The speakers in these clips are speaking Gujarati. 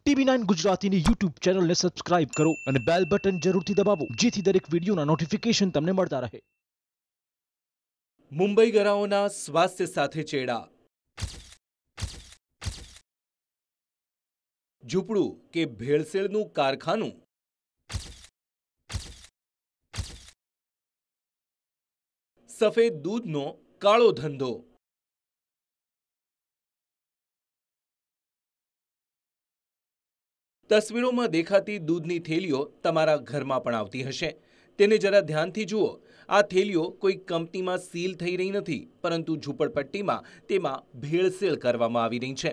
TV9 ગુજરાતીની YouTube ચેનલને સબસ્ક્રાઇબ કરો અને બેલ બટન જરૂરથી દબાવો જેથી દરેક વિડીયોના નોટિફિકેશન તમને મળતા રહે। મુંબઈ ગરાઓના સ્વાસ્થ્ય સાથે ચેડા। ઝૂંપડું કે ભેળસેળનું કારખાનું? સફેદ દૂધનો કાળો ધંધો। તસવીરોમાં દેખાતી દૂધની થેલીઓ તમારા ઘરમાં પણ આવતી હશે। તેને જરા ધ્યાનથી જુઓ। આ થેલીઓ કોઈ કંપનીમાં સીલ થઈ રહી નથી, પરંતુ ઝૂંપડપટ્ટીમાં તેમાં ભેળસેળ કરવામાં આવી રહી છે।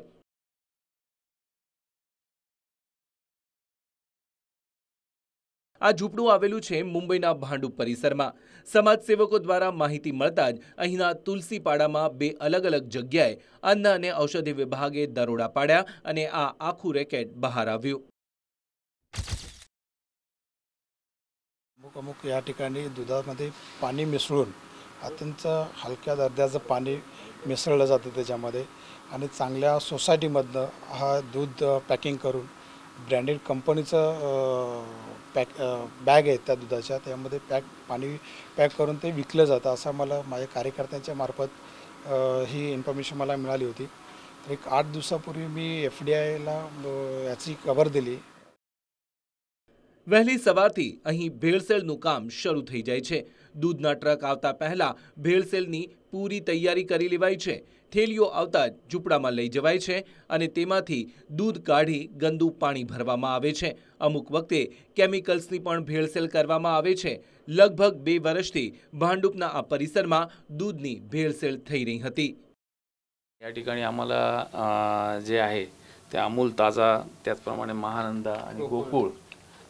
આ ઝૂંપડું આવેલું છે મુંબઈના ભાંડુપ પરિસરમાં। સમાજસેવકો દ્વારા માહિતી મળતા જ અહીંના તુલસીપાડામાં બે અલગ અલગ જગ્યાએ અન્ન અને ઔષધિ વિભાગે દરોડા પાડ્યા અને આ આખું રેકેટ બહાર આવ્યું। अमुक या ठिकाणी दुधामध्ये पाणी मिसळून अत्यंत हलक्या दर्जाचं पाणी मिसळलं जातं त्याच्यामध्ये आणि चांगल्या सोसायटीमधनं हा दूध पॅकिंग करून ब्रँडेड कंपनीचं बॅग आहेत त्या दुधाच्या, त्यामध्ये पाणी पॅक करून ते विकलं जातं असं मला माझ्या कार्यकर्त्यांच्या मार्फत ही इन्फॉर्मेशन मला मिळाली होती। तर एक 8 दिवसापूर्वी मी FDIला याची खबर दिली। વહેલી સવારથી અહીં ભેળસેળનું કામ શરૂ થઈ જાય છે। દૂધના ટ્રક આવતા પહેલા ભેળસેળની પૂરી તૈયારી કરી લેવાય છે। થેલીઓ આવતા જ ઝૂંપડામાં લઈ જવાય છે અને તેમાંથી દૂધ કાઢી ગંદુ પાણી ભરવામાં આવે છે। અમુક વખતે કેમિકલ્સની પણ ભેળસેળ કરવામાં આવે છે। લગભગ 2 વર્ષથી ભાંડુપના આ પરિસરમાં दूधની ભેળસેળ થઈ રહી હતી। या ठिकाणी आम्हाला जे आहे ते अमूल ताजा, त्याचप्रमाणे महानंदा आणि गोकुळ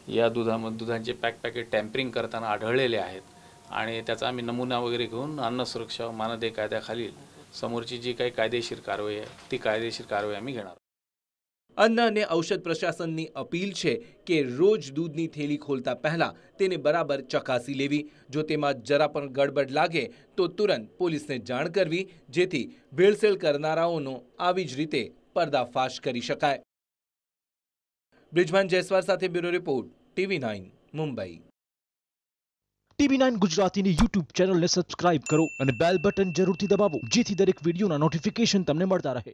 या दुधांचे पॅकेट टॅम्परिंग करताना आढळलेले आहेत आणि त्याचा आम्ही नमुना वगैरे घेऊन अन्न सुरक्षा मानदंड कायद्याखालील समोरची जी काही कायदेशीर कारवाई आहे ती कायदेशीर कारवाई आम्ही घेणार। અન્ન અને ઔષધ પ્રશાસનની અપીલ છે કે રોજ દૂધની થેલી ખોલતા પહેલા તેને બરાબર ચકાસી લેવી। જો તેમાં જરા પણ ગડબડ લાગે તો તુરંત પોલીસને જાણ કરવી, જેથી ભેળસેળ કરનારાઓનો આવી જ રીતે પર્દાફાશ કરી શકાય। બ્રિજમાન જયસ્વાલ સાથે bureau report, TV9 Mumbai. TV9 ગુજરાતીની YouTube ચેનલને સબસ્ક્રાઇબ કરો અને બેલ બટન જરૂરથી દબાવો જેથી દરેક વિડીયોના નોટિફિકેશન તમને મળતા રહે।